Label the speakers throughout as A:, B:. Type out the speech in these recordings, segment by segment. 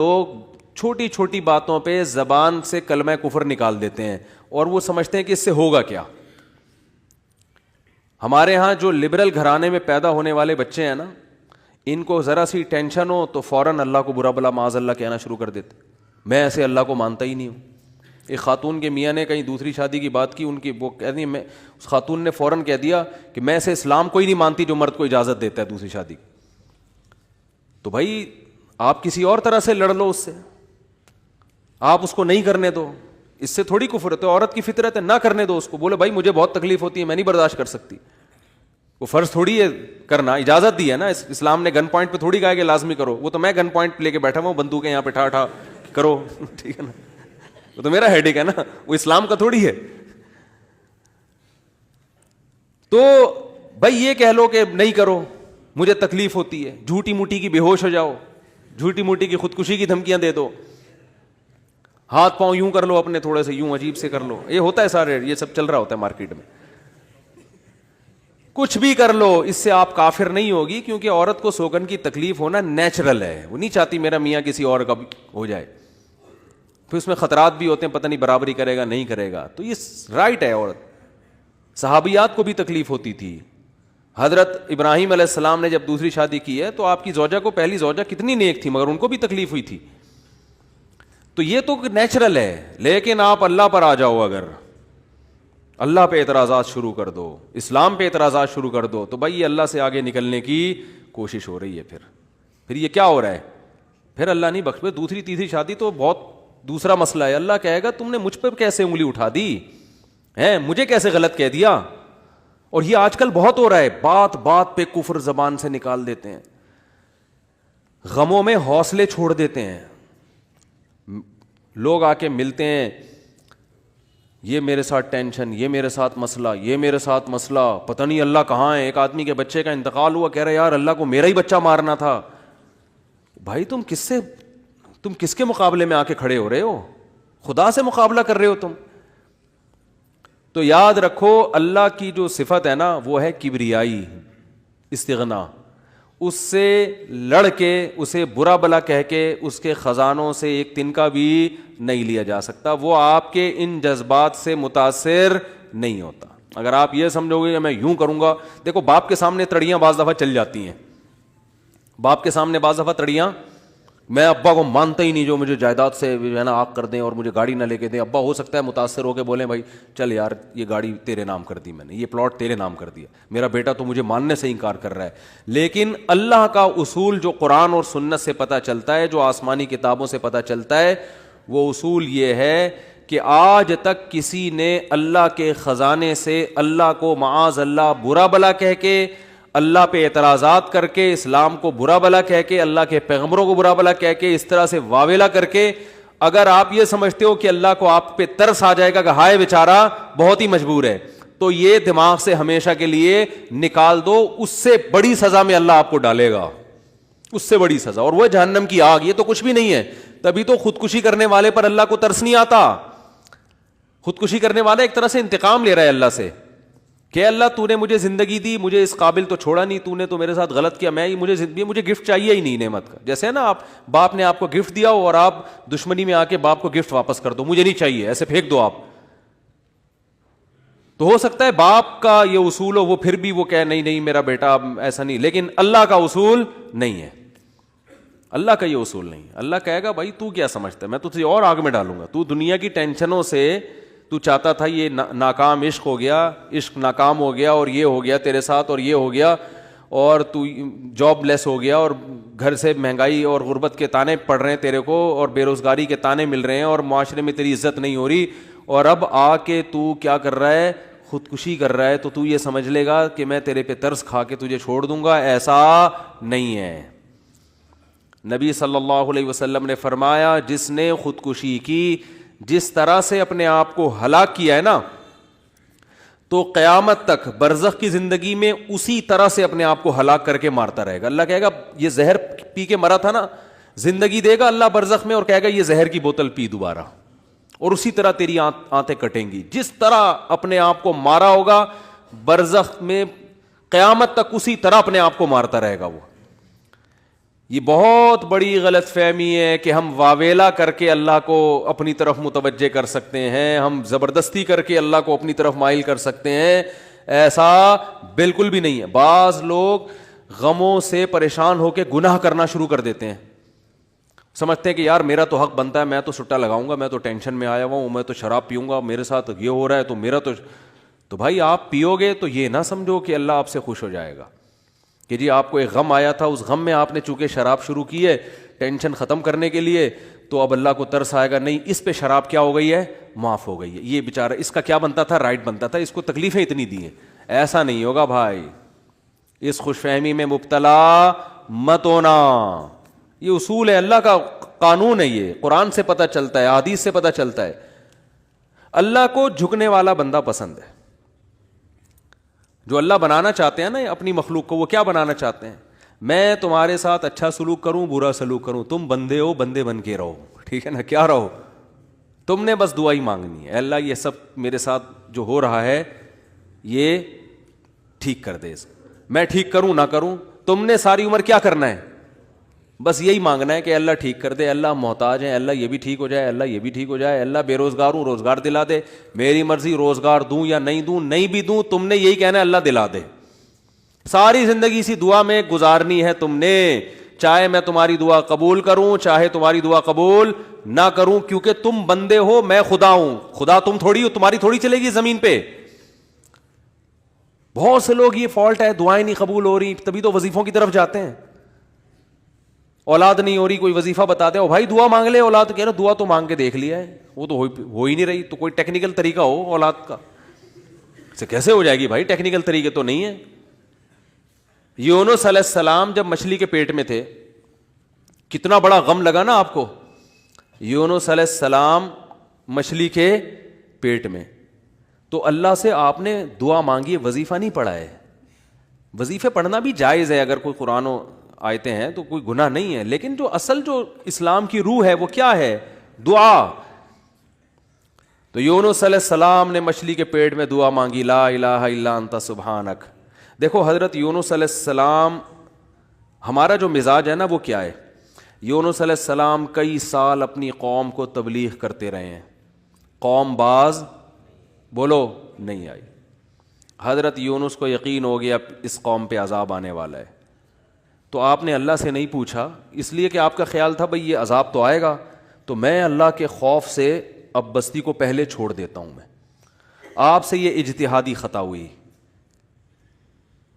A: لوگ چھوٹی چھوٹی باتوں پہ زبان سے کلمہ کفر نکال دیتے ہیں اور وہ سمجھتے ہیں کہ اس سے ہوگا کیا. ہمارے ہاں جو لبرل گھرانے میں پیدا ہونے والے بچے ہیں نا, ان کو ذرا سی ٹینشن ہو تو فوراً اللہ کو برا بلا معاذ اللہ کہنا شروع کر دیتے. میں ایسے اللہ کو مانتا ہی نہیں ہوں. ایک خاتون کے میاں نے کہیں دوسری شادی کی بات کی, ان کی وہ کہہ دی, میں اس خاتون نے فوراً کہہ دیا کہ میں ایسے اسلام کو ہی نہیں مانتی جو مرد کو اجازت دیتا ہے دوسری شادی. تو بھائی آپ کسی اور طرح سے لڑ لو اس سے, آپ اس کو نہیں کرنے دو, اس سے تھوڑی کفر ہے. تو عورت کی فطرت ہے, نہ کرنے دو اس کو, بولے بھائی مجھے بہت تکلیف ہوتی ہے, میں نہیں برداشت کر سکتی. وہ فرض تھوڑی ہے کرنا, اجازت دی ہے نا اسلام نے, گن پوائنٹ پہ تھوڑی کہا کہ لازمی کرو. وہ تو میں گن پوائنٹ لے کے بیٹھا ہوں, بندوقیں یہاں پہ ٹھا ٹھا کرو, ٹھیک ہے نا, وہ تو میرا ہیڈیک ہے نا, وہ اسلام کا تھوڑی ہے. تو بھائی یہ کہہ لو کہ نہیں کرو, مجھے تکلیف ہوتی ہے, جھوٹی موٹی کی بے ہوش ہو جاؤ, جھوٹی موٹی کی خودکشی کی دھمکیاں دے دو, ہاتھ پاؤں یوں کر لو اپنے تھوڑے سے, یوں عجیب سے کر لو, یہ ہوتا ہے سارے, یہ سب چل رہا ہوتا ہے مارکیٹ میں. کچھ بھی کر لو, اس سے آپ کافر نہیں ہوگی, کیونکہ عورت کو سوگن کی تکلیف ہونا نیچرل ہے. وہ نہیں چاہتی میرا میاں کسی اور کا ہو جائے, پھر اس میں خطرات بھی ہوتے ہیں, پتہ نہیں برابری کرے گا نہیں کرے گا. تو یہ رائٹ ہے. عورت, صحابیات کو بھی تکلیف ہوتی تھی. حضرت ابراہیم علیہ السلام نے جب دوسری شادی کی ہے تو آپ کی زوجہ کو, پہلی زوجہ کتنی نیک تھی, مگر ان کو بھی تکلیف ہوئی تھی. تو یہ تو نیچرل ہے. لیکن آپ اللہ پر آ جاؤ, اگر اللہ پہ اعتراضات شروع کر دو, اسلام پہ اعتراضات شروع کر دو, تو بھائی یہ اللہ سے آگے نکلنے کی کوشش ہو رہی ہے. پھر یہ کیا ہو رہا ہے, پھر اللہ نہیں بخش. دوسری تیسری شادی تو بہت دوسرا مسئلہ ہے. اللہ کہے گا تم نے مجھ پہ کیسے انگلی اٹھا دی ہے, مجھے کیسے غلط کہہ دیا. اور یہ آج کل بہت ہو رہا ہے, بات بات پہ کفر زبان سے نکال دیتے ہیں, غموں میں حوصلے چھوڑ دیتے ہیں. لوگ آ کے ملتے ہیں, یہ میرے ساتھ ٹینشن, یہ میرے ساتھ مسئلہ, یہ میرے ساتھ مسئلہ, پتہ نہیں اللہ کہاں ہے. ایک آدمی کے بچے کا انتقال ہوا, کہہ رہے یار اللہ کو میرا ہی بچہ مارنا تھا. بھائی تم کس کے مقابلے میں آ کے کھڑے ہو رہے ہو, خدا سے مقابلہ کر رہے ہو تم. تو یاد رکھو اللہ کی جو صفت ہے نا وہ ہے کبریائی, استغنا. اس سے لڑ کے, اسے برا بلا کہہ کے, اس کے خزانوں سے ایک تنکا بھی نہیں لیا جا سکتا. وہ آپ کے ان جذبات سے متاثر نہیں ہوتا. اگر آپ یہ سمجھو گے کہ میں یوں کروں گا, دیکھو باپ کے سامنے تڑیاں بعض دفعہ چل جاتی ہیں, باپ کے سامنے بعض دفعہ تڑیاں, میں ابا کو مانتا ہی نہیں جو مجھے جائیداد سے ہے نا آگ کر دیں اور مجھے گاڑی نہ لے کے دیں. ابا ہو سکتا ہے متاثر ہو کے بولیں بھائی چل یار یہ گاڑی تیرے نام کر دی میں نے, یہ پلاٹ تیرے نام کر دیا, میرا بیٹا تو مجھے ماننے سے انکار کر رہا ہے. لیکن اللہ کا اصول جو قرآن اور سنت سے پتہ چلتا ہے, جو آسمانی کتابوں سے پتہ چلتا ہے, وہ اصول یہ ہے کہ آج تک کسی نے اللہ کے خزانے سے اللہ کو معاذ اللہ برا بلا کہہ کے, اللہ پہ اعتراضات کر کے, اسلام کو برا بلا کہہ کے, اللہ کے پیغمبروں کو برا بلا کہہ کے, اس طرح سے واویلا کر کے, اگر آپ یہ سمجھتے ہو کہ اللہ کو آپ پہ ترس آ جائے گا کہ ہائے بیچارہ بہت ہی مجبور ہے, تو یہ دماغ سے ہمیشہ کے لیے نکال دو. اس سے بڑی سزا میں اللہ آپ کو ڈالے گا, اس سے بڑی سزا, اور وہ جہنم کی آگ. یہ تو کچھ بھی نہیں ہے. تبھی تو خودکشی کرنے والے پر اللہ کو ترس نہیں آتا. خودکشی کرنے والا ایک طرح سے انتقام لے رہا ہے اللہ سے کہ اللہ تو نے مجھے زندگی دی, مجھے اس قابل تو چھوڑا نہیں, تو نے تو میرے ساتھ غلط کیا, مجھے گفٹ چاہیے ہی نہیں نعمت کا. جیسے ہے نا آپ باپ نے آپ کو گفٹ دیا ہو اور آپ دشمنی میں آ کے باپ کو گفٹ واپس کر دو, مجھے نہیں چاہیے, ایسے پھینک دو آپ. تو ہو سکتا ہے باپ کا یہ اصول ہو, وہ پھر بھی وہ کہے نہیں میرا بیٹا ایسا نہیں. لیکن اللہ کا اصول نہیں ہے, اللہ کا یہ اصول نہیں. اللہ کہے گا بھائی تو کیا سمجھتا ہے, میں تجھے اور آگ میں ڈالوں گا. تو دنیا کی ٹینشنوں سے تو چاہتا تھا یہ ناکام عشق ہو گیا, عشق ناکام ہو گیا, اور یہ ہو گیا تیرے ساتھ, اور یہ ہو گیا, اور تو جاب لیس ہو گیا, اور گھر سے مہنگائی اور غربت کے تانے پڑ رہے ہیں تیرے کو, اور بے روزگاری کے تانے مل رہے ہیں, اور معاشرے میں تیری عزت نہیں ہو رہی, اور اب آ کے تو کیا کر رہا ہے, خودکشی کر رہا ہے. تو یہ سمجھ لے گا کہ میں تیرے پہ ترس کھا کے تجھے چھوڑ دوں گا. ایسا نہیں ہے. نبی صلی اللہ علیہ وسلم نے فرمایا جس نے خودکشی کی, جس طرح سے اپنے آپ کو ہلاک کیا ہے نا, تو قیامت تک برزخ کی زندگی میں اسی طرح سے اپنے آپ کو ہلاک کر کے مارتا رہے گا. اللہ کہے گا یہ زہر پی کے مرا تھا نا, زندگی دے گا اللہ برزخ میں اور کہے گا یہ زہر کی بوتل پی دوبارہ, اور اسی طرح تیری آنتیں کٹیں گی. جس طرح اپنے آپ کو مارا ہوگا برزخ میں قیامت تک اسی طرح اپنے آپ کو مارتا رہے گا. وہ یہ بہت بڑی غلط فہمی ہے کہ ہم واویلا کر کے اللہ کو اپنی طرف متوجہ کر سکتے ہیں, ہم زبردستی کر کے اللہ کو اپنی طرف مائل کر سکتے ہیں. ایسا بالکل بھی نہیں ہے. بعض لوگ غموں سے پریشان ہو کے گناہ کرنا شروع کر دیتے ہیں, سمجھتے ہیں کہ یار میرا تو حق بنتا ہے, میں تو سٹا لگاؤں گا, میں تو ٹینشن میں آیا ہوا ہوں, میں تو شراب پیوں گا, میرے ساتھ یہ ہو رہا ہے تو میرا تو بھائی آپ پیو گے تو یہ نہ سمجھو کہ اللہ آپ سے خوش ہو جائے گا کہ جی آپ کو ایک غم آیا تھا, اس غم میں آپ نے چونکہ شراب شروع کی ہے ٹینشن ختم کرنے کے لیے, تو اب اللہ کو ترس آئے گا, نہیں اس پہ شراب کیا ہو گئی ہے, معاف ہو گئی ہے, یہ بیچارہ اس کا کیا بنتا تھا, رائٹ بنتا تھا, اس کو تکلیفیں اتنی دی ہیں. ایسا نہیں ہوگا بھائی, اس خوش فہمی میں مبتلا مت ہونا. یہ اصول ہے, اللہ کا قانون ہے, یہ قرآن سے پتہ چلتا ہے, حدیث سے پتہ چلتا ہے. اللہ کو جھکنے والا بندہ پسند ہے. جو اللہ بنانا چاہتے ہیں نا اپنی مخلوق کو, وہ کیا بنانا چاہتے ہیں, میں تمہارے ساتھ اچھا سلوک کروں برا سلوک کروں, تم بندے ہو, بندے بن کے رہو, ٹھیک ہے نا, کیا رہو, تم نے بس دعا ہی مانگنی ہے, اللہ یہ سب میرے ساتھ جو ہو رہا ہے یہ ٹھیک کر دے, میں ٹھیک کروں نہ کروں, تم نے ساری عمر کیا کرنا ہے, بس یہی مانگنا ہے کہ اللہ ٹھیک کر دے, اللہ محتاج ہے, اللہ یہ بھی ٹھیک ہو جائے, اللہ یہ بھی ٹھیک ہو جائے, اللہ بے روزگار ہوں روزگار دلا دے, میری مرضی روزگار دوں یا نہیں دوں, نہیں بھی دوں تم نے یہی کہنا ہے اللہ دلا دے. ساری زندگی اسی دعا میں گزارنی ہے تم نے, چاہے میں تمہاری دعا قبول کروں چاہے تمہاری دعا قبول نہ کروں, کیونکہ تم بندے ہو, میں خدا ہوں, خدا تم تھوڑی ہو, تمہاری تھوڑی چلے گی زمین پہ. بہت سے لوگ یہ فالٹ ہے, دعائیں نہیں قبول ہو رہی, تبھی تو وظیفوں کی طرف جاتے ہیں. اولاد نہیں ہو رہی, کوئی وظیفہ بتا دے, او بھائی دعا مانگ لے, اولاد کہہ رہے دعا تو مانگ کے دیکھ لیا ہے, وہ تو ہو ہی نہیں رہی, تو کوئی ٹیکنیکل طریقہ ہو اولاد کا, سے کیسے ہو جائے گی بھائی, ٹیکنیکل طریقے تو نہیں ہے. یونس علیہ السلام جب مچھلی کے پیٹ میں تھے, کتنا بڑا غم لگا نا آپ کو. یونس علیہ السلام مچھلی کے پیٹ میں, تو اللہ سے آپ نے دعا مانگی, وظیفہ نہیں پڑھا ہے. وظیفے پڑھنا بھی جائز ہے, اگر کوئی قرآن آیتیں ہیں تو کوئی گناہ نہیں ہے, لیکن جو اصل جو اسلام کی روح ہے وہ کیا ہے, دعا. تو یونس علیہ السلام نے مچھلی کے پیٹ میں دعا مانگی, لا الہ الا انت سبحانک. دیکھو حضرت یونس علیہ السلام, ہمارا جو مزاج ہے نا وہ کیا ہے, یونس علیہ السلام کئی سال اپنی قوم کو تبلیغ کرتے رہے ہیں, قوم باز بولو نہیں آئی. حضرت یونس کو یقین ہو گیا اس قوم پہ عذاب آنے والا ہے, تو آپ نے اللہ سے نہیں پوچھا, اس لیے کہ آپ کا خیال تھا بھئی یہ عذاب تو آئے گا, تو میں اللہ کے خوف سے اب بستی کو پہلے چھوڑ دیتا ہوں. میں آپ سے یہ اجتہادی خطا ہوئی,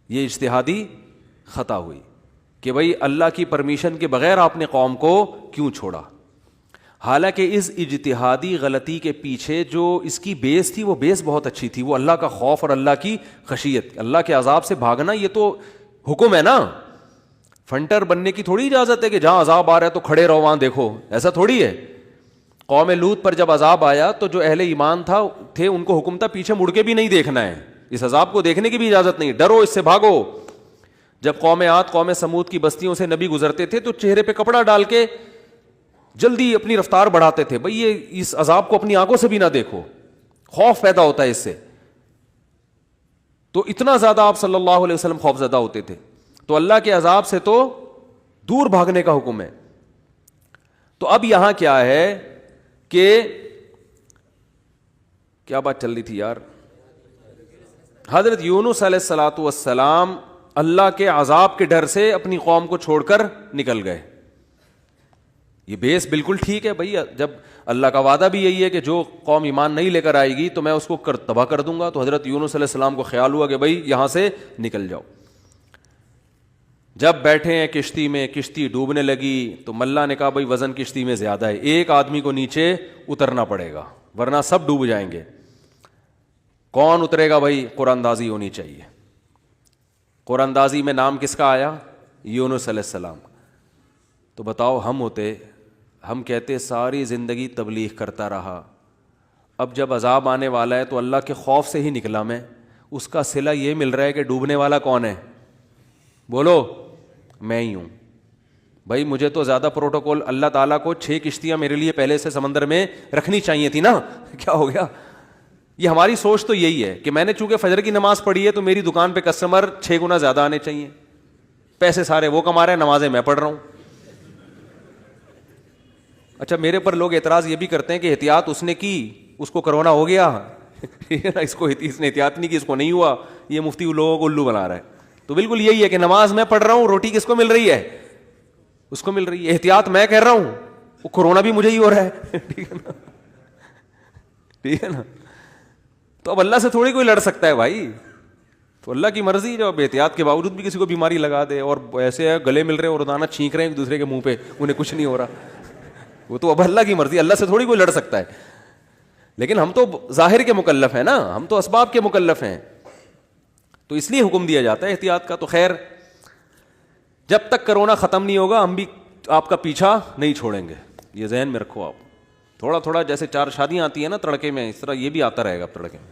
A: یہ اجتہادی خطا ہوئی کہ بھئی اللہ کی پرمیشن کے بغیر آپ نے قوم کو کیوں چھوڑا. حالانکہ اس اجتہادی غلطی کے پیچھے جو اس کی بیس تھی وہ بیس بہت اچھی تھی, وہ اللہ کا خوف اور اللہ کی خشیت, اللہ کے عذاب سے بھاگنا یہ تو حکم ہے نا. فنٹر بننے کی تھوڑی اجازت ہے کہ جہاں عذاب آ رہا ہے تو کھڑے رہو وہاں دیکھو, ایسا تھوڑی ہے. قوم لوط پر جب عذاب آیا تو جو اہل ایمان تھے ان کو حکم تھا پیچھے مڑ کے بھی نہیں دیکھنا ہے, اس عذاب کو دیکھنے کی بھی اجازت نہیں, ڈرو اس سے بھاگو. جب قوم عاد قوم سمود کی بستیوں سے نبی گزرتے تھے تو چہرے پہ کپڑا ڈال کے جلدی اپنی رفتار بڑھاتے تھے, بھئی یہ اس عذاب کو اپنی آنکھوں سے بھی نہ دیکھو, خوف پیدا ہوتا ہے اس سے. تو اتنا زیادہ آپ صلی اللہ علیہ وسلم خوف زدہ ہوتے تھے. تو اللہ کے عذاب سے تو دور بھاگنے کا حکم ہے. تو اب یہاں کیا ہے کہ کیا بات چل رہی تھی یار, حضرت یونس علیہ الصلوۃ والسلام اللہ کے عذاب کے ڈر سے اپنی قوم کو چھوڑ کر نکل گئے. یہ بیس بالکل ٹھیک ہے بھائی, جب اللہ کا وعدہ بھی یہی ہے کہ جو قوم ایمان نہیں لے کر آئے گی تو میں اس کو تباہ کر دوں گا. تو حضرت یونس علیہ السلام کو خیال ہوا کہ بھائی یہاں سے نکل جاؤ. جب بیٹھے ہیں کشتی میں, کشتی ڈوبنے لگی تو ملا نے کہا بھائی وزن کشتی میں زیادہ ہے, ایک آدمی کو نیچے اترنا پڑے گا ورنہ سب ڈوب جائیں گے. کون اترے گا بھائی, قرآن اندازی ہونی چاہیے. قرآن اندازی میں نام کس کا آیا, یونس علیہ السلام. تو بتاؤ ہم ہوتے, ہم کہتے ساری زندگی تبلیغ کرتا رہا, اب جب عذاب آنے والا ہے تو اللہ کے خوف سے ہی نکلا میں, اس کا صلہ یہ مل رہا ہے کہ ڈوبنے والا کون ہے, بولو میں ہی ہوں. بھائی مجھے تو زیادہ پروٹوکول, اللہ تعالیٰ کو 6 کشتیاں میرے لیے پہلے سے سمندر میں رکھنی چاہیے تھی نا, کیا ہو گیا. یہ ہماری سوچ تو یہی ہے کہ میں نے چونکہ فجر کی نماز پڑھی ہے تو میری دکان پہ کسٹمر 6 گنا زیادہ آنے چاہیے, پیسے سارے وہ کما رہے ہیں, نمازیں میں پڑھ رہا ہوں, اچھا میرے پر لوگ اعتراض یہ بھی کرتے ہیں کہ احتیاط اس نے کی, اس کو کرونا ہو گیا, اس نے احتیاط نہیں کی, اس کو نہیں ہوا, یہ مفتی لوگوں کو الو بنا رہا ہے. تو بالکل یہی ہے کہ نماز میں پڑھ رہا ہوں, روٹی کس کو مل رہی ہے, اس کو مل رہی ہے. احتیاط میں کہہ رہا ہوں, وہ کورونا بھی مجھے ہی ہو رہا ہے. ٹھیک ہے نا, ٹھیک ہے نا. تو اب اللہ سے تھوڑی کوئی لڑ سکتا ہے بھائی, تو اللہ کی مرضی, جو اب احتیاط کے باوجود بھی کسی کو بیماری لگا دے, اور ایسے ہے گلے مل رہے ہیں اور روزانہ چھینک رہے ہیں ایک دوسرے کے منہ پہ, انہیں کچھ نہیں ہو رہا, وہ تو اب اللہ کی مرضی, اللہ سے تھوڑی کوئی لڑ سکتا ہے. لیکن ہم تو ظاہر کے مکلف ہیں نا, ہم تو اسباب کے مکلف ہیں, تو اس لیے حکم دیا جاتا ہے احتیاط کا. تو خیر, جب تک کرونا ختم نہیں ہوگا ہم بھی آپ کا پیچھا نہیں چھوڑیں گے, یہ ذہن میں رکھو آپ. تھوڑا تھوڑا جیسے 4 شادیاں آتی ہیں نا تڑکے میں, اس طرح یہ بھی آتا رہے گا تڑکے میں,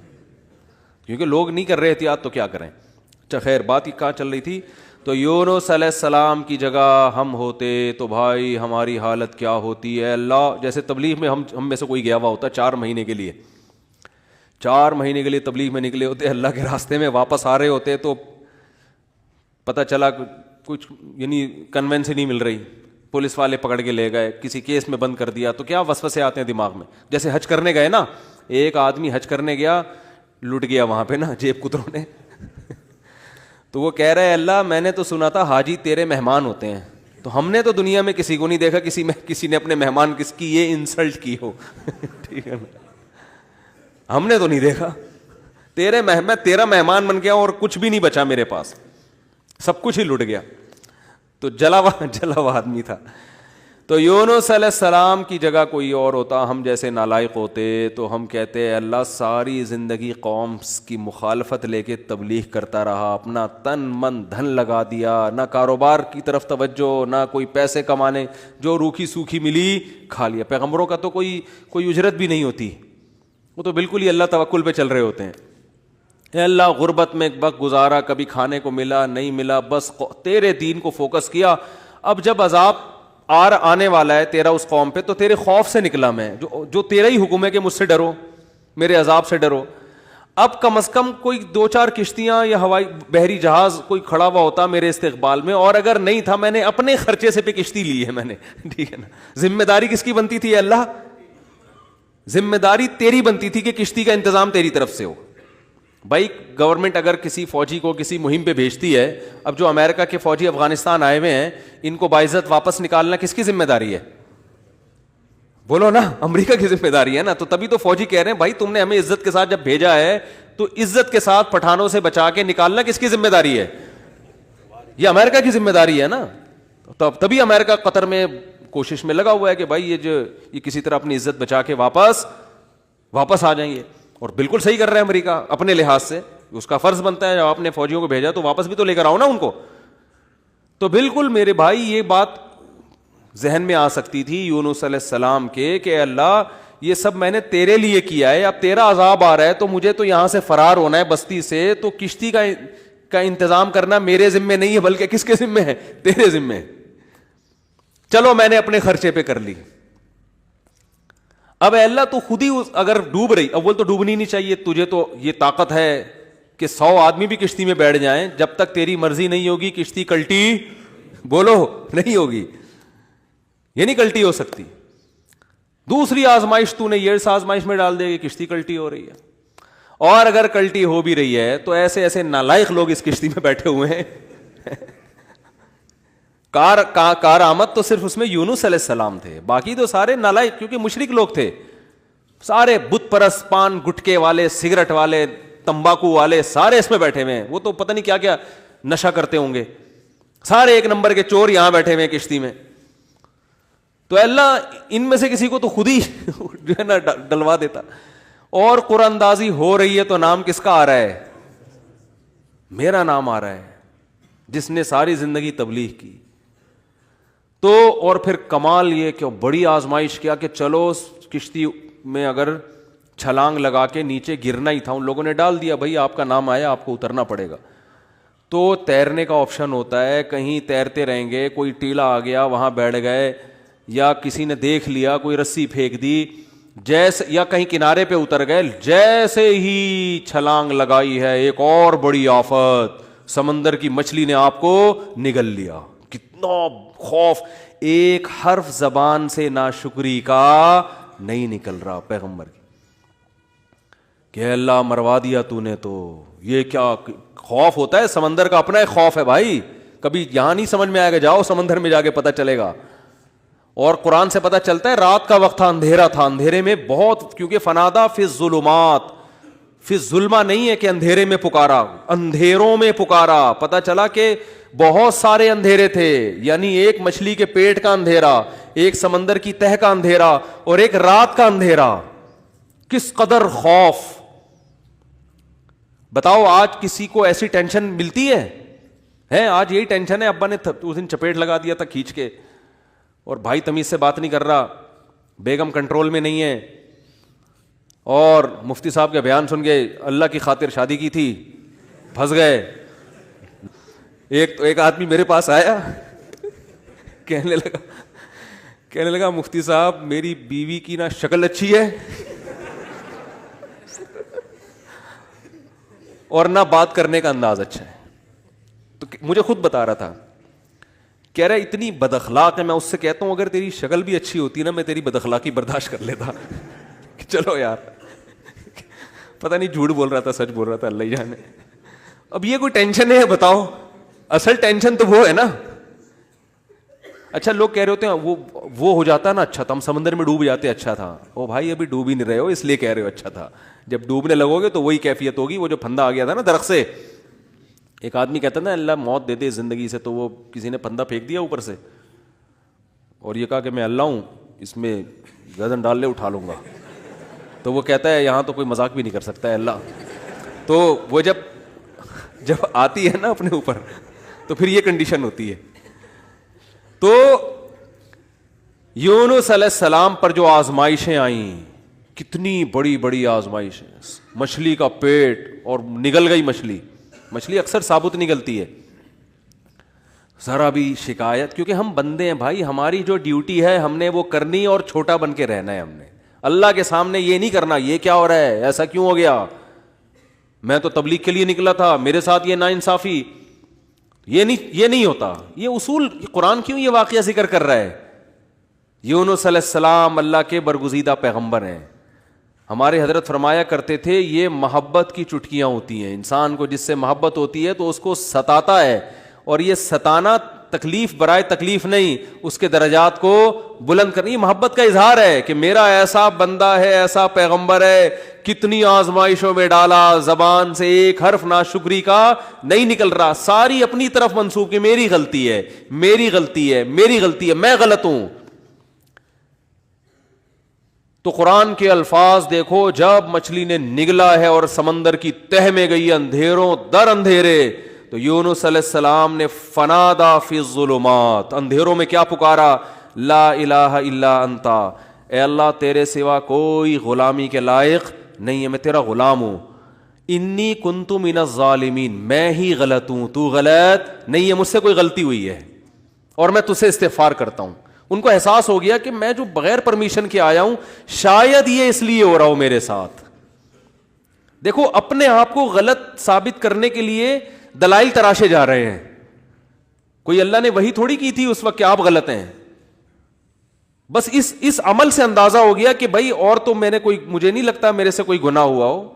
A: کیونکہ لوگ نہیں کر رہے احتیاط تو کیا کریں. اچھا خیر, بات ہی کہاں چل رہی تھی. تو یونس علیہ السلام کی جگہ ہم ہوتے تو بھائی ہماری حالت کیا ہوتی ہے. اللہ, جیسے تبلیغ میں ہم میں سے کوئی گیا ہوا ہوتا 4 مہینے کے لیے, 4 مہینے کے لیے تبلیغ میں نکلے ہوتے, اللہ کے راستے میں واپس آ رہے ہوتے, تو پتہ چلا کچھ یعنی کنوینس ہی نہیں مل رہی, پولیس والے پکڑ کے لے گئے, کسی کیس میں بند کر دیا, تو کیا وسوسے آتے ہیں دماغ میں. جیسے حج کرنے گئے نا, ایک آدمی حج کرنے گیا, لٹ گیا وہاں پہ نا جیب کتروں نے, تو وہ کہہ رہا ہے اللہ میں نے تو سنا تھا حاجی تیرے مہمان ہوتے ہیں, تو ہم نے تو دنیا میں کسی کو نہیں دیکھا کسی نے اپنے مہمان کس کی یہ انسلٹ کی ہو. ٹھیک ہے نا, ہم نے تو نہیں دیکھا, میں تیرا مہمان بن گیا اور کچھ بھی نہیں بچا میرے پاس, سب کچھ ہی لٹ گیا. تو جلا ہوا آدمی تھا. تو یونس علیہ السلام کی جگہ کوئی اور ہوتا, ہم جیسے نالائق ہوتے, تو ہم کہتے ہیں اللہ ساری زندگی قوم کی مخالفت لے کے تبلیغ کرتا رہا, اپنا تن من دھن لگا دیا, نہ کاروبار کی طرف توجہ, نہ کوئی پیسے کمانے, جو روکھی سوکھی ملی کھا لیا. پیغمبروں کا تو کوئی اجرت بھی نہیں ہوتی, وہ تو بالکل ہی اللہ توکل پہ چل رہے ہوتے ہیں. اے اللہ غربت میں وقت گزارا, کبھی کھانے کو ملا نہیں ملا, بس تیرے دین کو فوکس کیا. اب جب عذاب آنے والا ہے تیرا اس قوم پہ, تو تیرے خوف سے نکلا میں, جو تیرا ہی حکم ہے کہ مجھ سے ڈرو, میرے عذاب سے ڈرو. اب کم از کم کوئی 2-4 کشتیاں یا ہوائی بحری جہاز کوئی کھڑا ہوا ہوتا میرے استقبال میں, اور اگر نہیں تھا میں نے اپنے خرچے سے پہ کشتی لی ہے میں نے. ٹھیک ہے نا, ذمہ داری کس کی بنتی تھی اللہ, ذمہ داری تیری بنتی تھی کہ کشتی کا انتظام تیری طرف سے ہو. بھائی گورنمنٹ اگر کسی فوجی کو کسی مہم پہ بھیجتی ہے, اب جو امریکہ کے فوجی افغانستان آئے ہوئے ہیں ان کو باعزت واپس نکالنا کس کی ذمہ داری ہے, بولو نا, امریکہ کی ذمہ داری ہے نا. تو تبھی تو فوجی کہہ رہے ہیں بھائی تم نے ہمیں عزت کے ساتھ جب بھیجا ہے تو عزت کے ساتھ پٹھانوں سے بچا کے نکالنا کس کی ذمہ داری ہے, یہ امریکہ کی ذمہ داری ہے نا. تبھی امریکہ قطر میں کوشش میں لگا ہوا ہے کہ بھائی یہ کسی طرح اپنی عزت بچا کے واپس آ جائیں گے. اور بالکل صحیح کر رہا ہے امریکہ اپنے لحاظ سے, اس کا فرض بنتا ہے جب آپ نے فوجیوں کو بھیجا تو واپس بھی تو لے کر آؤ نا ان کو. تو بالکل میرے بھائی یہ بات ذہن میں آ سکتی تھی یونس علیہ السلام کے کہ اللہ یہ سب میں نے تیرے لیے کیا ہے, اب تیرا عذاب آ رہا ہے تو مجھے تو یہاں سے فرار ہونا ہے بستی سے, تو کشتی کا انتظام کرنا میرے ذمے نہیں ہے بلکہ کس کے ذمے ہے, تیرے ذمے. چلو میں نے اپنے خرچے پہ کر لی. اب اے اللہ تو خود ہی اگر ڈوب رہی, اول تو ڈوبنی نہیں چاہیے, تجھے تو یہ طاقت ہے کہ 100 آدمی بھی کشتی میں بیٹھ جائیں, جب تک تیری مرضی نہیں ہوگی کشتی کلٹی, بولو, نہیں ہوگی, یہ نہیں کلٹی ہو سکتی. دوسری آزمائش تو نے یہ آزمائش میں ڈال دے گی, کشتی کلٹی ہو رہی ہے. اور اگر کلٹی ہو بھی رہی ہے تو ایسے نالائق لوگ اس کشتی میں بیٹھے ہوئے ہیں. کار آمد تو صرف اس میں یونس علیہ السلام تھے, باقی تو سارے نالائق, کیونکہ مشرک لوگ تھے سارے, بت پرست, پان گٹکے والے, سگریٹ والے, تمباکو والے, سارے اس میں بیٹھے ہوئے ہیں. وہ تو پتہ نہیں کیا کیا نشہ کرتے ہوں گے, سارے ایک نمبر کے چور یہاں بیٹھے ہوئے ہیں کشتی میں. تو اللہ ان میں سے کسی کو تو خود ہی جو ہے نا ڈلوا دیتا. اور قرآن اندازی ہو رہی ہے تو نام کس کا آ رہا ہے, میرا نام آ رہا ہے, جس نے ساری زندگی تبلیغ کی. تو اور پھر کمال یہ کہ بڑی آزمائش کیا کہ چلو کشتی میں اگر چھلانگ لگا کے نیچے گرنا ہی تھا, ان لوگوں نے ڈال دیا بھائی آپ کا نام آیا آپ کو اترنا پڑے گا. تو تیرنے کا آپشن ہوتا ہے, کہیں تیرتے رہیں گے, کوئی ٹیلا آ گیا وہاں بیٹھ گئے, یا کسی نے دیکھ لیا کوئی رسی پھینک دی, جیسے یا کہیں کنارے پہ اتر گئے, جیسے ہی چھلانگ لگائی ہے ایک اور بڑی آفت, سمندر کی مچھلی نے آپ کو نگل لیا. کتنا کتنا خوف, ایک حرف زبان سے ناشکری کا نہیں نکل رہا پیغمبر کی, کہ اللہ مروا دیا تو نے, تو یہ کیا خوف ہوتا ہے سمندر کا, اپنا ایک خوف ہے بھائی, کبھی یہاں نہیں سمجھ میں آئے گا, جاؤ سمندر میں جا کے پتہ چلے گا. اور قرآن سے پتہ چلتا ہے رات کا وقت تھا, اندھیرا تھا, اندھیرے میں بہت, کیونکہ فنادا فی الظلمات, فی الظلمہ نہیں ہے کہ اندھیرے میں پکارا, اندھیروں میں پکارا. پتہ چلا کہ بہت سارے اندھیرے تھے, یعنی ایک مچھلی کے پیٹ کا اندھیرا, ایک سمندر کی تہ کا اندھیرا, اور ایک رات کا اندھیرا. کس قدر خوف. بتاؤ آج کسی کو ایسی ٹینشن ملتی ہے؟ آج یہی ٹینشن ہے, ابا نے اس دن چپیٹ لگا دیا تھا کھینچ کے, اور بھائی تمیز سے بات نہیں کر رہا, بیگم کنٹرول میں نہیں ہے, اور مفتی صاحب کا بیان سن کے اللہ کی خاطر شادی کی تھی, پھنس گئے. ایک آدمی میرے پاس آیا, کہنے لگا مفتی صاحب میری بیوی کی نا شکل اچھی ہے اور نہ بات کرنے کا انداز اچھا ہے. تو مجھے خود بتا رہا تھا, کہہ رہا اتنی بد اخلاق ہے. میں اس سے کہتا ہوں اگر تیری شکل بھی اچھی ہوتی نا میں تیری بد اخلاقی برداشت کر لیتا. چلو یار, پتہ نہیں جھوٹ بول رہا تھا سچ بول رہا تھا, اللہ ہی جانے. اب یہ کوئی ٹینشن ہے بتاؤ؟ اصل ٹینشن تو وہ ہے نا. اچھا لوگ کہہ رہے ہوتے ہیں وہ ہو جاتا نا اچھا تھا, ہم سمندر میں ڈوب جاتے اچھا تھا. او بھائی ابھی ڈوب ہی نہیں رہے ہو اس لیے کہہ رہے ہو اچھا تھا, جب ڈوبنے لگو گے تو وہی کیفیت ہوگی. وہ جو پھندا آ گیا تھا نا درخت سے, ایک آدمی کہتا نا اللہ موت دے دے زندگی سے, تو وہ کسی نے پھندا پھینک دیا اوپر سے اور یہ کہا کہ میں اللہ ہوں, اس میں گردن ڈال لے اٹھا لوں گا. تو وہ کہتا ہے یہاں تو کوئی مذاق بھی نہیں کر سکتا ہے اللہ. تو وہ جب آتی ہے نا اپنے اوپر تو پھر یہ کنڈیشن ہوتی ہے. تو یونس علیہ السلام پر جو آزمائشیں آئیں, کتنی بڑی بڑی آزمائشیں, مچھلی کا پیٹ اور نگل گئی مچھلی اکثر ثابت نگلتی ہے. ذرا بھی شکایت, کیونکہ ہم بندے ہیں بھائی, ہماری جو ڈیوٹی ہے ہم نے وہ کرنی اور چھوٹا بن کے رہنا ہے. ہم نے اللہ کے سامنے یہ نہیں کرنا یہ کیا ہو رہا ہے, ایسا کیوں ہو گیا, میں تو تبلیغ کے لیے نکلا تھا, میرے ساتھ یہ ناانصافی. یہ نہیں ہوتا. یہ اصول قرآن کیوں یہ واقعہ ذکر کر رہا ہے؟ یونس علیہ السلام اللہ کے برگزیدہ پیغمبر ہیں. ہمارے حضرت فرمایا کرتے تھے یہ محبت کی چٹکیاں ہوتی ہیں. انسان کو جس سے محبت ہوتی ہے تو اس کو ستاتا ہے, اور یہ ستانا تکلیف برائے تکلیف نہیں, اس کے درجات کو بلند کرنی محبت کا اظہار ہے کہ میرا ایسا بندہ ہے, ایسا پیغمبر ہے, کتنی آزمائشوں میں ڈالا, زبان سے ایک حرف ناشکری کا نہیں نکل رہا, ساری اپنی طرف منسوب کہ میری غلطی ہے, میں غلط ہوں. تو قرآن کے الفاظ دیکھو, جب مچھلی نے نگلا ہے اور سمندر کی تہ میں گئی اندھیروں در اندھیرے, تو یونس علیہ السلام نے فنادا فی الظلمات, اندھیروں میں کیا پکارا, لا الہ الا انتا, اے اللہ تیرے سوا کوئی غلامی کے لائق نہیں ہے, میں تیرا غلام ہوں. انی کنت من الظالمین, میں ہی غلط ہوں, تو غلط نہیں ہے, مجھ سے کوئی غلطی ہوئی ہے اور میں تجھ سے استغفار کرتا ہوں. ان کو احساس ہو گیا کہ میں جو بغیر پرمیشن کے آیا ہوں شاید یہ اس لیے ہو رہا ہو میرے ساتھ. دیکھو اپنے آپ کو غلط ثابت کرنے کے لیے دلائل تراشے جا رہے ہیں. کوئی اللہ نے وہی تھوڑی کی تھی اس وقت کہ آپ غلط ہیں. بس اس عمل سے اندازہ ہو گیا کہ بھائی اور تو مجھے نہیں لگتا میرے سے کوئی گناہ ہوا ہو,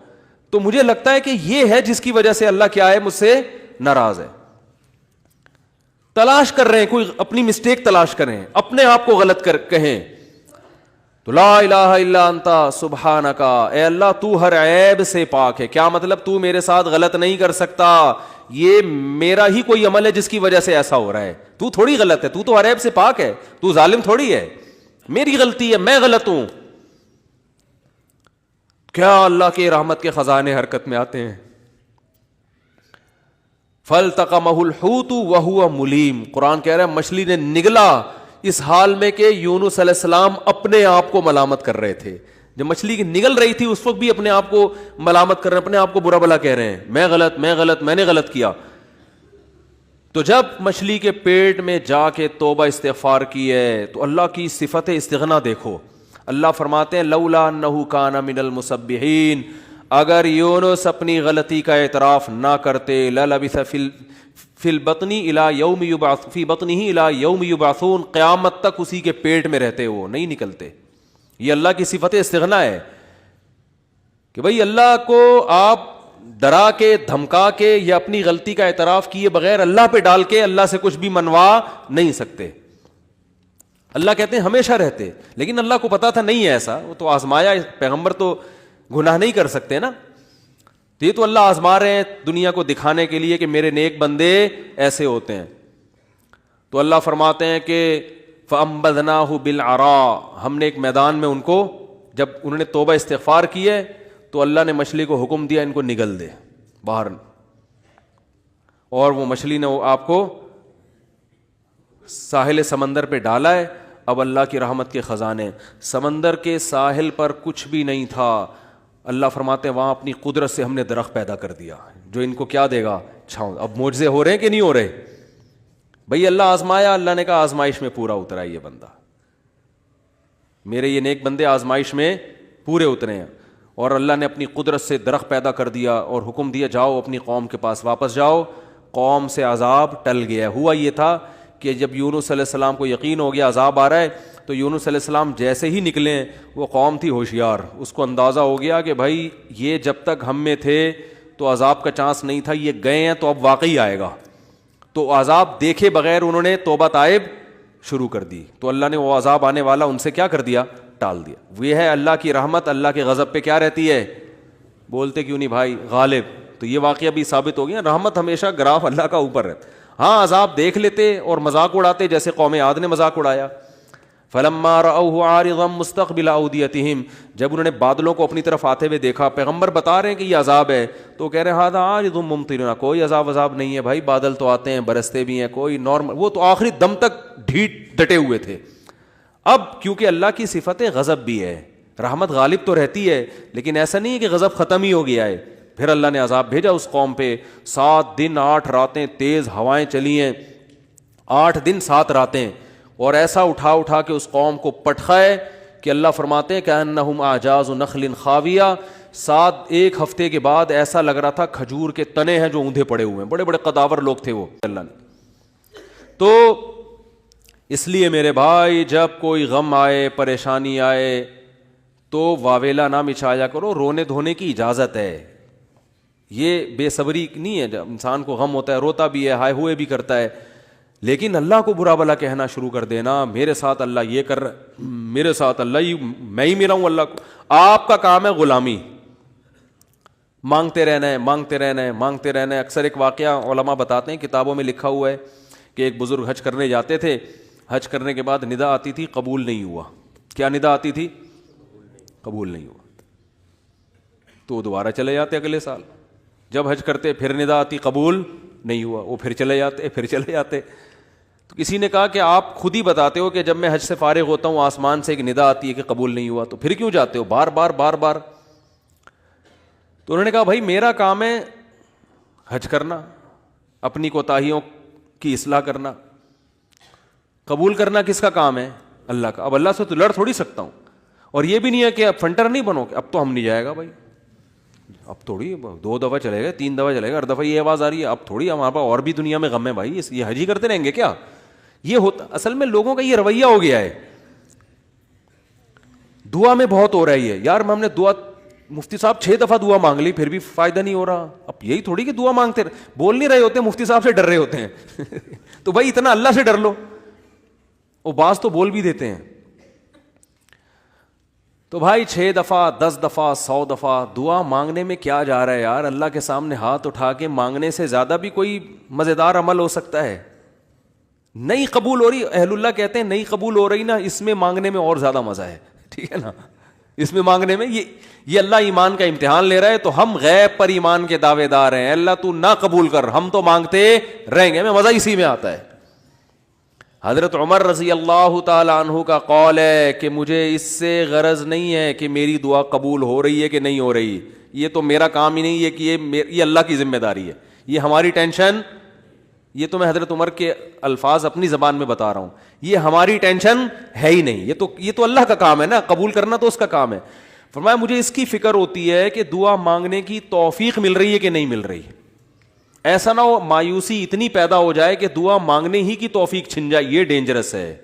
A: تو مجھے لگتا ہے کہ یہ ہے جس کی وجہ سے اللہ کیا ہے, مجھ سے ناراض ہے. تلاش کر رہے ہیں, کوئی اپنی مسٹیک تلاش کریں, اپنے آپ کو غلط کہیں تو لا الہ الا انتا سبحانک, اے اللہ تو ہر عیب سے پاک ہے. کیا مطلب, تو میرے ساتھ غلط نہیں کر سکتا, یہ میرا ہی کوئی عمل ہے جس کی وجہ سے ایسا ہو رہا ہے, تو تھوڑی غلط ہے, تو ہر عیب سے پاک ہے, تو ظالم تھوڑی ہے, میری غلطی ہے, میں غلط ہوں. کیا اللہ کے رحمت کے خزانے حرکت میں آتے ہیں. فَالْتَقَمَهُ الْحُوتُ وَهُوَ مُلِيمٌ, قرآن کہہ رہا ہے مچھلی نے نگلا اس حال میں کہ یونس علیہ السلام اپنے آپ کو ملامت کر رہے تھے. جب مچھلی نگل رہی تھی اس وقت بھی اپنے آپ کو ملامت کر رہے ہیں, اپنے آپ کو برا بھلا کہہ رہے ہیں, میں غلط, میں نے غلط کیا. تو جب مچھلی کے پیٹ میں جا کے توبہ استغفار کی ہے تو اللہ کی صفت استغنا دیکھو. اللہ فرماتے ہیں لولا انہ کان من المسبحین, اگر یونس اپنی غلطی کا اعتراف نہ کرتے, للبث فی البطن الی یوم یبعث فی بطنہ الی یوم یبعثون، قیامت تک اسی کے پیٹ میں رہتے، وہ نہیں نکلتے. یہ اللہ کی صفت استغنا ہے کہ بھائی اللہ کو آپ ڈرا کے دھمکا کے یا اپنی غلطی کا اعتراف کیے بغیر اللہ پہ ڈال کے اللہ سے کچھ بھی منوا نہیں سکتے. اللہ کہتے ہیں ہمیشہ رہتے، لیکن اللہ کو پتا تھا نہیں ہے ایسا، وہ تو آزمایا. پیغمبر تو گناہ نہیں کر سکتے نا، تو یہ تو اللہ آزما رہے ہیں دنیا کو دکھانے کے لیے کہ میرے نیک بندے ایسے ہوتے ہیں. تو اللہ فرماتے ہیں کہ فَأَنبَذْنَاهُ بِالْعَرَاءِ، ہم نے ایک میدان میں ان کو، جب انہوں نے توبہ استغفار کی ہے تو اللہ نے مچھلی کو حکم دیا ان کو نگل دے باہر، اور وہ مچھلی نے آپ کو ساحل سمندر پہ ڈالا ہے. اب اللہ کی رحمت کے خزانے، سمندر کے ساحل پر کچھ بھی نہیں تھا. اللہ فرماتے ہیں وہاں اپنی قدرت سے ہم نے درخت پیدا کر دیا جو ان کو کیا دے گا؟ چھاؤں. اب معجزے ہو رہے ہیں کہ نہیں ہو رہے؟ بھئی اللہ آزمایا، اللہ نے کہا آزمائش میں پورا اترا ہے یہ بندہ، میرے یہ نیک بندے آزمائش میں پورے اترے ہیں. اور اللہ نے اپنی قدرت سے درخت پیدا کر دیا اور حکم دیا جاؤ اپنی قوم کے پاس واپس جاؤ. قوم سے عذاب ٹل گیا. ہوا یہ تھا کہ جب یونس علیہ السلام کو یقین ہو گیا عذاب آ رہا ہے، تو یونس علیہ السلام جیسے ہی نکلے، وہ قوم تھی ہوشیار، اس کو اندازہ ہو گیا کہ بھائی یہ جب تک ہم میں تھے تو عذاب کا چانس نہیں تھا، یہ گئے ہیں تو اب واقعی آئے گا. تو عذاب دیکھے بغیر انہوں نے توبہ تائب شروع کر دی، تو اللہ نے وہ عذاب آنے والا ان سے کیا کر دیا؟ ٹال دیا. وہ ہے اللہ کی رحمت اللہ کے غضب پہ کیا رہتی ہے؟ بولتے کیوں نہیں بھائی؟ غالب. تو یہ واقعہ بھی ثابت ہو گیا، رحمت ہمیشہ گراف اللہ کا اوپر رہتا. ہاں عذاب دیکھ لیتے اور مذاق اڑاتے، جیسے قوم عاد نے مذاق اڑایا. فلما رأوه عارضا مستقبل اودیتہم، جب انہوں نے بادلوں کو اپنی طرف آتے ہوئے دیکھا، پیغمبر بتا رہے ہیں کہ یہ عذاب ہے، تو کہہ رہے ہیں ھذا عارض ممطرنا، کوئی عذاب نہیں ہے بھائی، بادل تو آتے ہیں برستے بھی ہیں، کوئی نارمل. وہ تو آخری دم تک ڈٹے ہوئے تھے. اب کیونکہ اللہ کی صفت غضب بھی ہے، رحمت غالب تو رہتی ہے، لیکن ایسا نہیں ہے کہ غضب ختم ہی ہو گیا ہے. پھر اللہ نے عذاب بھیجا اس قوم پہ. 7 دن 8 راتیں تیز ہوائیں چلی ہیں، 8 دن 7 راتیں، اور ایسا اٹھا کے اس قوم کو پٹخا ہے کہ اللہ فرماتے ہیں کأنہم اعجاز نخل خاویہ. 1 ہفتے کے بعد ایسا لگ رہا تھا کھجور کے تنے ہیں جو اوندھے پڑے ہوئے ہیں، بڑے بڑے قداور لوگ تھے وہ. اللہ نے تو اس لیے میرے بھائی جب کوئی غم آئے پریشانی آئے تو واویلا نہ مچایا کرو، رونے دھونے کی اجازت ہے. یہ بے صبری نہیں ہے، جب انسان کو غم ہوتا ہے روتا بھی ہے، ہائے ہوئے بھی کرتا ہے، لیکن اللہ کو برا بلا کہنا شروع کر دینا، میرے ساتھ اللہ یہ کر رہا، میرے ساتھ اللہ میں ہی ملا ہوں اللہ کو. آپ کا کام ہے غلامی، مانگتے رہنا ہے مانگتے رہنا ہے مانگتے رہنا ہے. اکثر ایک واقعہ علماء بتاتے ہیں، کتابوں میں لکھا ہوا ہے کہ ایک بزرگ حج کرنے جاتے تھے، حج کرنے کے بعد ندا آتی تھی قبول نہیں ہوا. کیا ندا آتی تھی؟ قبول نہیں ہوا. تو وہ دوبارہ چلے جاتے اگلے سال. جب حج کرتے پھر ندا آتی قبول نہیں ہوا، وہ پھر چلے جاتے. تو کسی نے کہا کہ آپ خود ہی بتاتے ہو کہ جب میں حج سے فارغ ہوتا ہوں آسمان سے ایک ندا آتی ہے کہ قبول نہیں ہوا، تو پھر کیوں جاتے ہو بار بار؟ تو انہوں نے کہا بھائی میرا کام ہے حج کرنا، اپنی کوتاہیوں کی اصلاح کرنا، قبول کرنا کس کا کام ہے؟ اللہ کا. اب اللہ سے تو لڑ تھوڑی سکتا ہوں. اور یہ بھی نہیں ہے کہ اب فنٹر نہیں بنو کہ اب تو ہم نہیں جائے گا بھائی، اب تھوڑی 2 دفعہ چلے گا 3 دفعہ چلے گا، ہر دفعہ یہ آواز آ رہی ہے اب تھوڑی ہمارے پاس اور بھی دنیا میں غم ہے بھائی، یہ حج ہی کرتے رہیں گے کیا؟ یہ ہوتا اصل میں لوگوں کا یہ رویہ ہو گیا ہے. دعا میں بہت ہو رہا ہے یہ، یار ہم نے دعا مفتی صاحب 6 دفعہ دعا مانگ لی پھر بھی فائدہ نہیں ہو رہا. اب یہی تھوڑی کہ دعا مانگتے بول نہیں رہے ہوتے، مفتی صاحب سے ڈر رہے ہوتے ہیں تو بھائی اتنا اللہ سے ڈر لو. وہ بعض تو بول بھی دیتے ہیں. تو بھائی 6 دفعہ 10 دفعہ 100 دفعہ دعا مانگنے میں کیا جا رہا ہے یار؟ اللہ کے سامنے ہاتھ اٹھا کے مانگنے سے زیادہ بھی کوئی مزیدار عمل ہو سکتا ہے؟ نہیں قبول ہو رہی، اہل اللہ کہتے ہیں نہیں قبول ہو رہی نا، اس میں مانگنے میں اور زیادہ مزہ ہے. ٹھیک ہے نا، اس میں مانگنے میں یہ اللہ ایمان کا امتحان لے رہا ہے. تو ہم غیب پر ایمان کے دعوے دار ہیں، اللہ تو نہ قبول کر، ہم تو مانگتے رہیں گے. ہمیں مزہ اسی میں آتا ہے. حضرت عمر رضی اللہ تعالی عنہ کا قول ہے کہ مجھے اس سے غرض نہیں ہے کہ میری دعا قبول ہو رہی ہے کہ نہیں ہو رہی، یہ تو میرا کام ہی نہیں ہے کہ یہ اللہ کی ذمہ داری ہے، یہ ہماری ٹینشن. یہ تو میں حضرت عمر کے الفاظ اپنی زبان میں بتا رہا ہوں، یہ ہماری ٹینشن ہے ہی نہیں، یہ تو اللہ کا کام ہے نا، قبول کرنا تو اس کا کام ہے. فرمایا مجھے اس کی فکر ہوتی ہے کہ دعا مانگنے کی توفیق مل رہی ہے کہ نہیں مل رہی. ایسا نہ ہو مایوسی اتنی پیدا ہو جائے کہ دعا مانگنے ہی کی توفیق چھن جائے. یہ ڈینجرس ہے,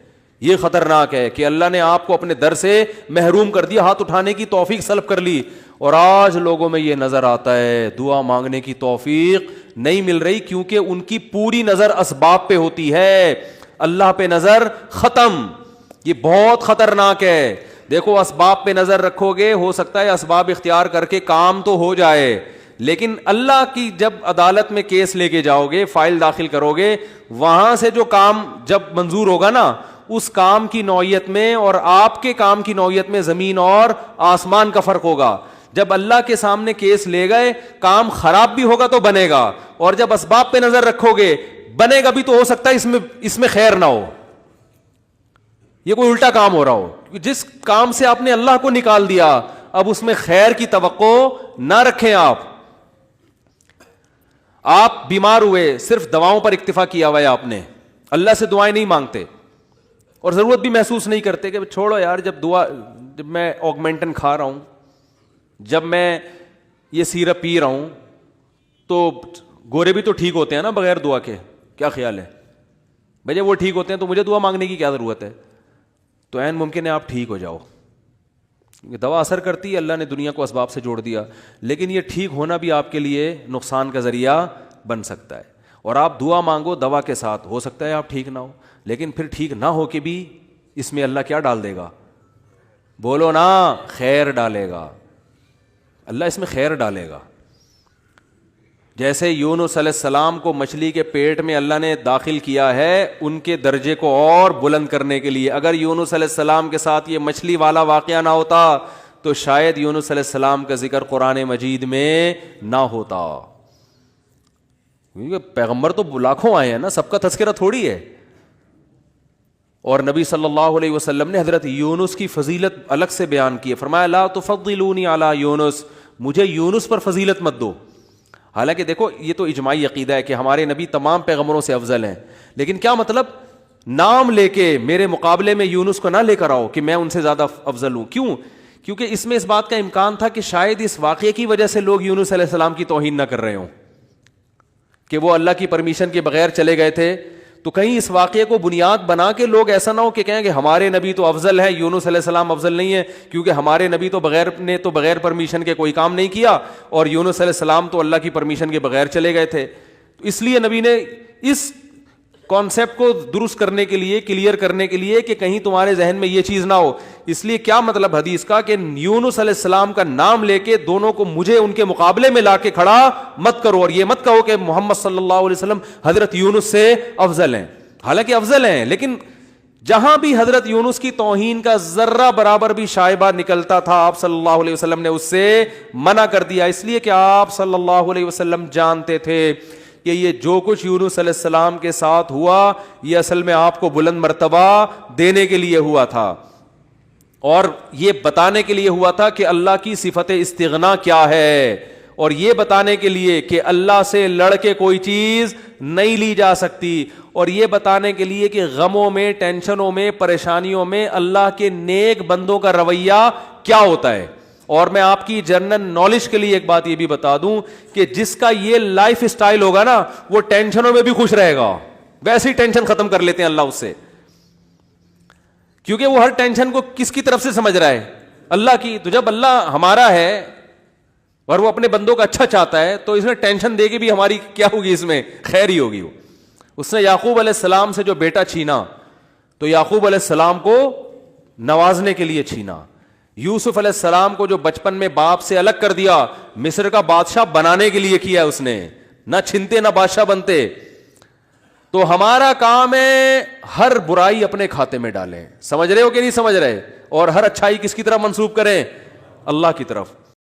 A: یہ خطرناک ہے کہ اللہ نے آپ کو اپنے در سے محروم کر دیا, ہاتھ اٹھانے کی توفیق سلب کر لی. اور آج لوگوں میں یہ نظر آتا ہے دعا مانگنے کی توفیق نہیں مل رہی, کیونکہ ان کی پوری نظر اسباب پہ ہوتی ہے, اللہ پہ نظر ختم. یہ بہت خطرناک ہے. دیکھو اسباب پہ نظر رکھو گے, ہو سکتا ہے اسباب اختیار کر کے کام تو ہو جائے, لیکن اللہ کی جب عدالت میں کیس لے کے جاؤ گے, فائل داخل کرو گے, وہاں سے جو کام جب منظور ہوگا نا, اس کام کی نوعیت میں اور آپ کے کام کی نوعیت میں زمین اور آسمان کا فرق ہوگا. جب اللہ کے سامنے کیس لے گئے, کام خراب بھی ہوگا تو بنے گا, اور جب اسباب پہ نظر رکھو گے بنے گا بھی تو ہو سکتا ہے اس میں خیر نہ ہو, یہ کوئی الٹا کام ہو رہا ہو. جس کام سے آپ نے اللہ کو نکال دیا اب اس میں خیر کی توقع نہ رکھیں. آپ بیمار ہوئے, صرف دواؤں پر اکتفا کیا ہوا ہے آپ نے, اللہ سے دعائیں نہیں مانگتے اور ضرورت بھی محسوس نہیں کرتے کہ چھوڑو یار, جب میں آگمنٹن کھا رہا ہوں, جب میں یہ سیرپ پی رہا ہوں, تو گورے بھی تو ٹھیک ہوتے ہیں نا بغیر دعا کے. کیا خیال ہے بھائی, جب وہ ٹھیک ہوتے ہیں تو مجھے دعا مانگنے کی کیا ضرورت ہے؟ تو عین ممکن ہے آپ ٹھیک ہو جاؤ. دوا اثر کرتی ہے, اللہ نے دنیا کو اسباب سے جوڑ دیا, لیکن یہ ٹھیک ہونا بھی آپ کے لیے نقصان کا ذریعہ بن سکتا ہے. اور آپ دعا مانگو دوا کے ساتھ, ہو سکتا ہے آپ ٹھیک نہ ہو, لیکن پھر ٹھیک نہ ہو کے بھی اس میں اللہ کیا ڈال دے گا؟ بولو نا, خیر ڈالے گا. اللہ اس میں خیر ڈالے گا. جیسے یونس علیہ السلام کو مچھلی کے پیٹ میں اللہ نے داخل کیا ہے ان کے درجے کو اور بلند کرنے کے لیے. اگر یونس علیہ السلام کے ساتھ یہ مچھلی والا واقعہ نہ ہوتا تو شاید یونس علیہ السلام کا ذکر قرآن مجید میں نہ ہوتا. کیونکہ پیغمبر تو لاکھوں آئے ہیں نا, سب کا تذکرہ تھوڑی ہے. اور نبی صلی اللہ علیہ وسلم نے حضرت یونس کی فضیلت الگ سے بیان کی ہے, فرمایا لا تفضلونی علی یونس, مجھے یونس پر فضیلت مت دو. حالانکہ دیکھو یہ تو اجماعی عقیدہ ہے کہ ہمارے نبی تمام پیغمبروں سے افضل ہیں, لیکن کیا مطلب نام لے کے میرے مقابلے میں یونس کو نہ لے کر آؤ کہ میں ان سے زیادہ افضل ہوں. کیوں؟ کیونکہ اس میں اس بات کا امکان تھا کہ شاید اس واقعے کی وجہ سے لوگ یونس علیہ السلام کی توہین نہ کر رہے ہوں کہ وہ اللہ کی پرمیشن کے بغیر چلے گئے تھے. تو کہیں اس واقعے کو بنیاد بنا کے لوگ ایسا نہ ہو کہ کہیں کہ ہمارے نبی تو افضل ہے, یونس علیہ السلام افضل نہیں ہے, کیونکہ ہمارے نبی تو بغیر پرمیشن کے کوئی کام نہیں کیا, اور یونس علیہ السلام تو اللہ کی پرمیشن کے بغیر چلے گئے تھے. تو اس لیے نبی نے اس کانسیپٹ کو درست کرنے کے لیے, کلیئر کرنے کے لیے کہ کہیں تمہارے ذہن میں یہ چیز نہ ہو, اس لیے کیا مطلب حدیث کا کہ یونس علیہ السلام کا نام لے کے دونوں کو مجھے ان کے مقابلے میں لا کے کھڑا مت کرو, اور یہ مت کہو کہ محمد صلی اللہ علیہ وسلم حضرت یونس سے افضل ہیں. حالانکہ افضل ہیں, لیکن جہاں بھی حضرت یونس کی توہین کا ذرہ برابر بھی شائبہ نکلتا تھا آپ صلی اللہ علیہ وسلم نے اس سے منع کر دیا, اس لیے کہ آپ صلی اللہ علیہ وسلم جانتے تھے کہ یہ جو کچھ یونس علیہ السلام کے ساتھ ہوا یہ اصل میں آپ کو بلند مرتبہ دینے کے لیے ہوا تھا, اور یہ بتانے کے لیے ہوا تھا کہ اللہ کی صفت استغنا کیا ہے, اور یہ بتانے کے لیے کہ اللہ سے لڑ کے کوئی چیز نہیں لی جا سکتی, اور یہ بتانے کے لیے کہ غموں میں, ٹینشنوں میں, پریشانیوں میں اللہ کے نیک بندوں کا رویہ کیا ہوتا ہے. اور میں آپ کی جنرل نالج کے لیے ایک بات یہ بھی بتا دوں کہ جس کا یہ لائف اسٹائل ہوگا نا وہ ٹینشنوں میں بھی خوش رہے گا. ویسے ہی ٹینشن ختم کر لیتے ہیں اللہ اس سے, کیونکہ وہ ہر ٹینشن کو کس کی طرف سے سمجھ رہا ہے؟ اللہ کی. تو جب اللہ ہمارا ہے اور وہ اپنے بندوں کا اچھا چاہتا ہے تو اس میں ٹینشن دے کے بھی ہماری کیا ہوگی, اس میں خیر ہی ہوگی. اس نے یعقوب علیہ السلام سے جو بیٹا چھینا تو یعقوب علیہ السلام کو نوازنے کے لیے چھینا. یوسف علیہ السلام کو جو بچپن میں باپ سے الگ کر دیا مصر کا بادشاہ بنانے کے لیے کیا اس نے, نہ چھنتے نہ بادشاہ بنتے. تو ہمارا کام ہے ہر برائی اپنے کھاتے میں ڈالیں, سمجھ رہے ہو کہ نہیں سمجھ رہے, اور ہر اچھائی کس کی طرف منسوب کریں؟ اللہ کی طرف.